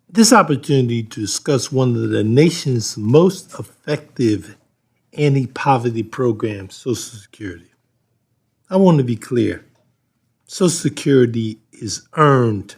this opportunity to discuss one of the nation's most effective anti-poverty programs, Social Security. I want to be clear. Social Security is earned.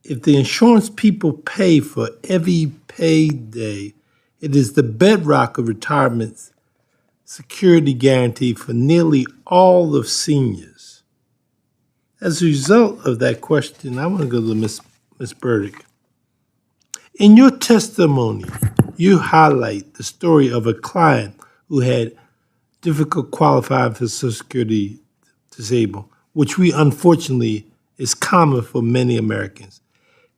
If the insurance people pay for every payday, it is the bedrock of retirement security guarantee for nearly all of seniors. As a result of that question, I want to go to Ms. Burdick. In your testimony, you highlight the story of a client who had difficult qualifying for Social Security disabled, which we unfortunately is common for many Americans.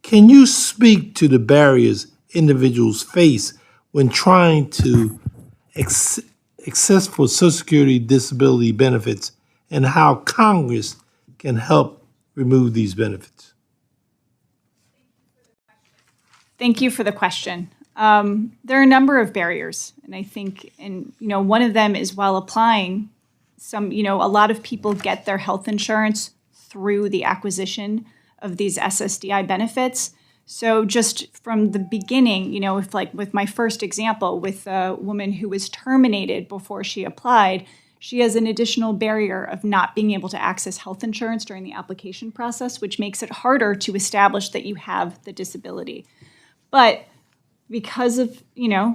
Can you speak to the barriers individuals face when trying to access for Social Security disability benefits and how Congress can help remove these benefits? Thank you for the question. There are a number of barriers, and I think, one of them is while applying. A lot of people get their health insurance through the acquisition of these SSDI benefits. So just from the beginning, if like with my first example with a woman who was terminated before she applied, she has an additional barrier of not being able to access health insurance during the application process, which makes it harder to establish that you have the disability. But because of,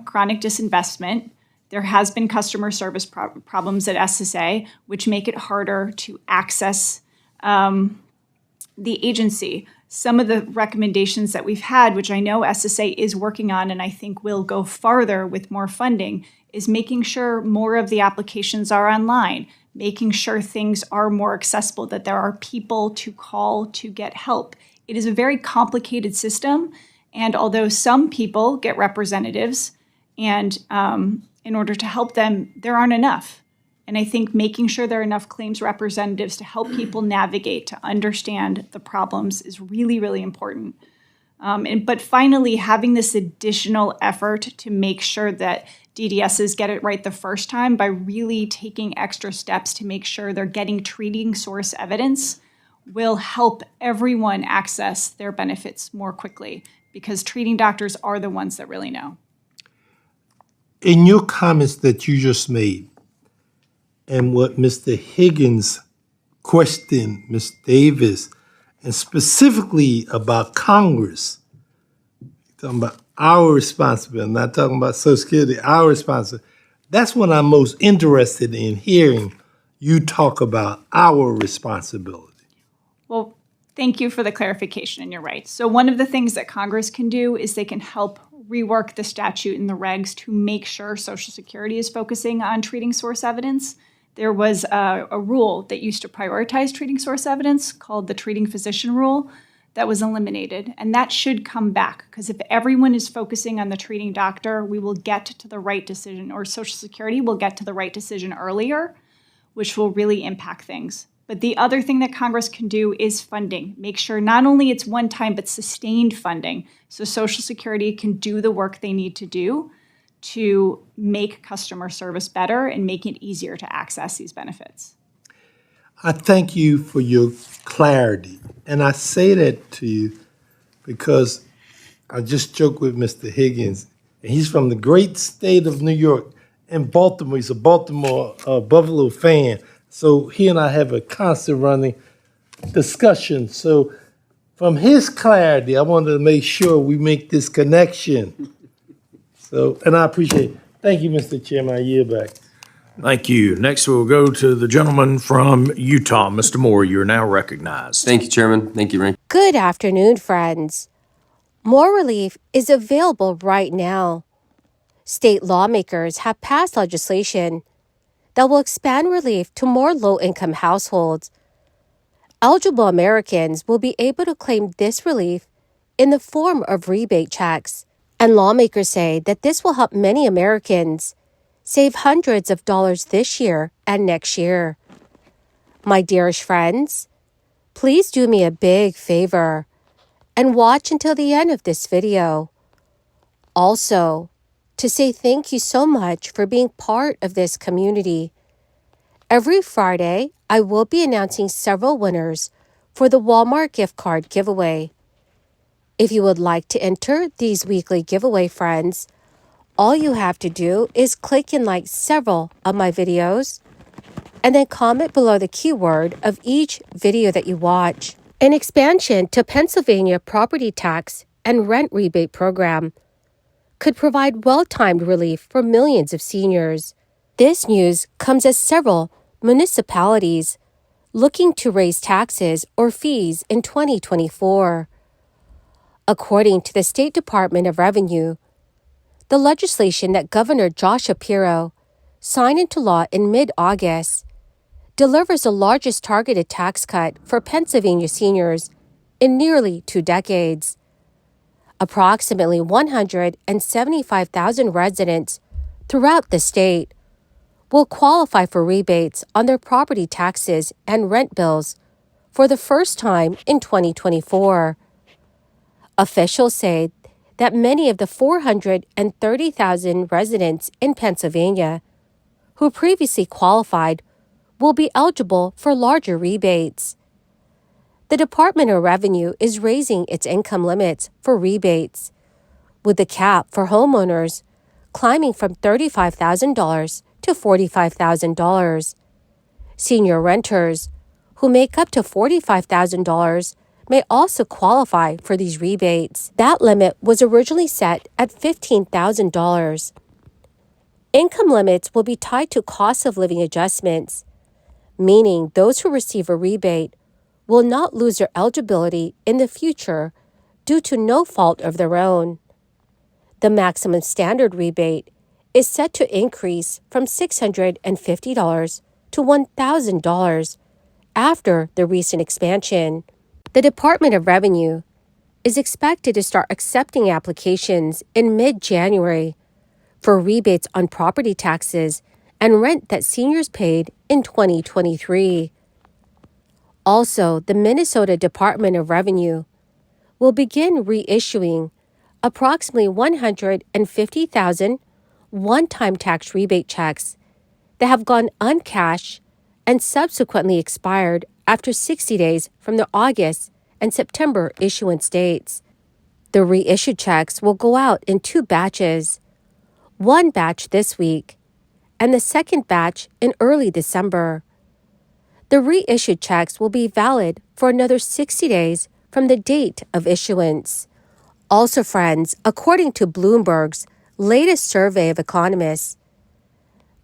chronic disinvestment, there has been customer service problems at SSA, which make it harder to access the agency. Some of the recommendations that we've had, which I know SSA is working on and I think will go farther with more funding, is making sure more of the applications are online, making sure things are more accessible, that there are people to call to get help. It is a very complicated system. And although some people get representatives, and in order to help them, there aren't enough. And I think making sure there are enough claims representatives to help people navigate, to understand the problems is really, really important. But finally, having this additional effort to make sure that DDSs get it right the first time by really taking extra steps to make sure they're getting treating source evidence will help everyone access their benefits more quickly, because treating doctors are the ones that really know. In your comments that you just made, and what Mr. Higgins questioned Ms. Davis, and specifically about Congress, talking about our responsibility, not talking about Social Security, our responsibility. That's what I'm most interested in hearing you talk about, our responsibility. Well, thank you for the clarification, and you're right. So one of the things that Congress can do is they can help rework the statute and the regs to make sure Social Security is focusing on treating source evidence. There was a rule that used to prioritize treating source evidence called the treating physician rule that was eliminated, and that should come back, because if everyone is focusing on the treating doctor, we will get to the right decision, or Social Security will get to the right decision earlier, which will really impact things. But the other thing that Congress can do is funding. Make sure not only it's one time, but sustained funding, so Social Security can do the work they need to do to make customer service better and make it easier to access these benefits. I thank you for your clarity. And I say that to you because I just joked with Mr. Higgins, and he's from the great state of New York and Baltimore. He's a Baltimore Buffalo fan. So he and I have a constant running discussion. So from his clarity, I wanted to make sure we make this connection. So, and I appreciate it. Thank you, Mr. Chairman. I yield back. Thank you. Next, we'll go to the gentleman from Utah. Mr. Moore, you are now recognized. Thank you, Chairman. Thank you, Rank. Good afternoon, friends. More relief is available right now. State lawmakers have passed legislation that will expand relief to more low-income households. Eligible Americans will be able to claim this relief in the form of rebate checks. And lawmakers say that this will help many Americans save hundreds of dollars this year and next year. My dearest friends, please do me a big favor and watch until the end of this video. Also, to say thank you so much for being part of this community. Every Friday, I will be announcing several winners for the Walmart gift card giveaway. If you would like to enter these weekly giveaway, friends, all you have to do is click and like several of my videos and then comment below the keyword of each video that you watch. An expansion to Pennsylvania property tax and rent rebate program could provide well-timed relief for millions of seniors. This news comes as several municipalities looking to raise taxes or fees in 2024. According to the State Department of Revenue, the legislation that Governor Josh Shapiro signed into law in mid-August delivers the largest targeted tax cut for Pennsylvania seniors in nearly 2 decades. Approximately 175,000 residents throughout the state will qualify for rebates on their property taxes and rent bills for the first time in 2024. Officials say that many of the 430,000 residents in Pennsylvania who previously qualified will be eligible for larger rebates. The Department of Revenue is raising its income limits for rebates, with the cap for homeowners climbing from $35,000 to $45,000. Senior renters who make up to $45,000 may also qualify for these rebates. That limit was originally set at $15,000. Income limits will be tied to cost of living adjustments, meaning those who receive a rebate will not lose their eligibility in the future due to no fault of their own. The maximum standard rebate is set to increase from $650 to $1,000 after the recent expansion. The Department of Revenue is expected to start accepting applications in mid-January for rebates on property taxes and rent that seniors paid in 2023. Also, the Minnesota Department of Revenue will begin reissuing approximately 150,000 one-time tax rebate checks that have gone uncashed and subsequently expired after 60 days from the August and September issuance dates. The reissued checks will go out in 2 batches, one batch this week and the second batch in early December. The reissued checks will be valid for another 60 days from the date of issuance. Also, friends, according to Bloomberg's latest survey of economists,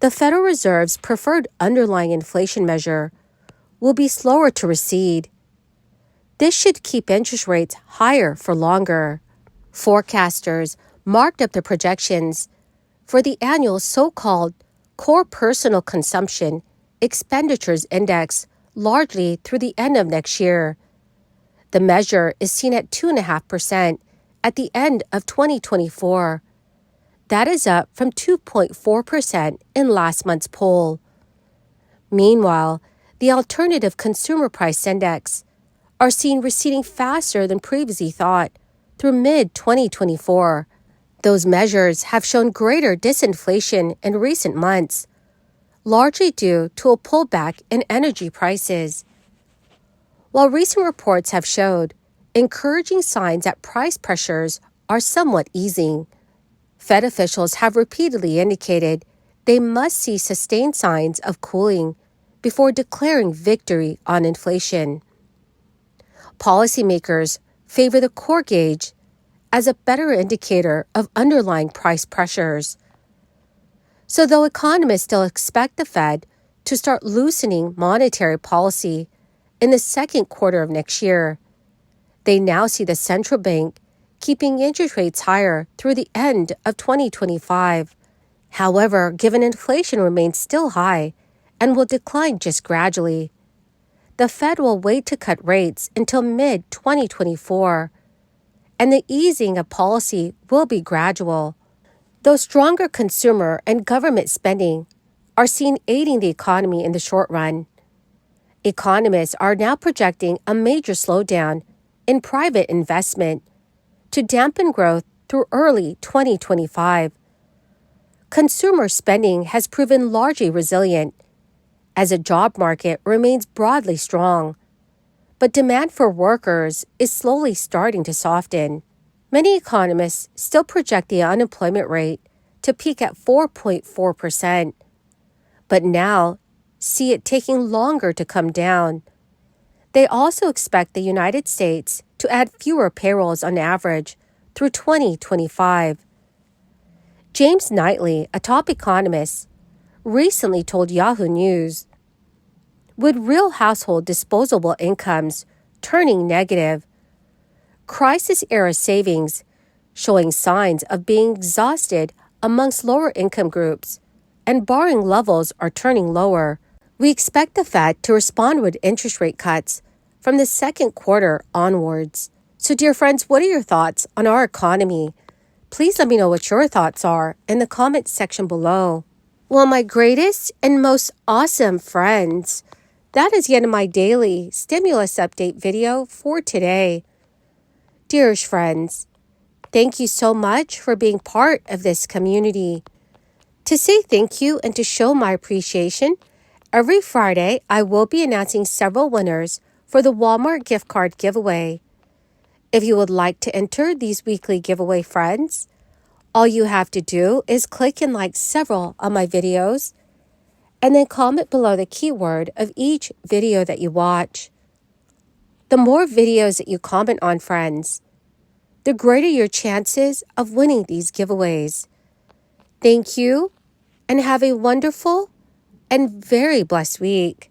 the Federal Reserve's preferred underlying inflation measure will be slower to recede. This should keep interest rates higher for longer. Forecasters marked up the projections for the annual so-called Core Personal Consumption Expenditures Index largely through the end of next year. The measure is seen at 2.5% at the end of 2024. That is up from 2.4% in last month's poll. Meanwhile, the Alternative Consumer Price Index are seen receding faster than previously thought through mid-2024. Those measures have shown greater disinflation in recent months, largely due to a pullback in energy prices. While recent reports have showed encouraging signs that price pressures are somewhat easing, Fed officials have repeatedly indicated they must see sustained signs of cooling before declaring victory on inflation. Policymakers favor the core gauge as a better indicator of underlying price pressures. So though economists still expect the Fed to start loosening monetary policy in the second quarter of next year, they now see the central bank keeping interest rates higher through the end of 2025. However, given inflation remains still high and will decline just gradually, the Fed will wait to cut rates until mid-2024, and the easing of policy will be gradual. Though stronger consumer and government spending are seen aiding the economy in the short run, economists are now projecting a major slowdown in private investment to dampen growth through early 2025. Consumer spending has proven largely resilient as the job market remains broadly strong, but demand for workers is slowly starting to soften. Many economists still project the unemployment rate to peak at 4.4%, but now see it taking longer to come down. They also expect the United States to add fewer payrolls on average through 2025. James Knightley, a top economist, recently told Yahoo News, with real household disposable incomes turning negative, crisis-era savings showing signs of being exhausted amongst lower-income groups, and borrowing levels are turning lower, we expect the Fed to respond with interest rate cuts from the second quarter onwards. So, dear friends, what are your thoughts on our economy? Please let me know what your thoughts are in the comments section below. Well, my greatest and most awesome friends, that is the end of my daily stimulus update video for today. Dearest friends, thank you so much for being part of this community. To say thank you and to show my appreciation, every Friday I will be announcing several winners for the Walmart gift card giveaway. If you would like to enter these weekly giveaway, friends, all you have to do is click and like several of my videos and then comment below the keyword of each video that you watch. The more videos that you comment on, friends, the greater your chances of winning these giveaways. Thank you and have a wonderful and very blessed week.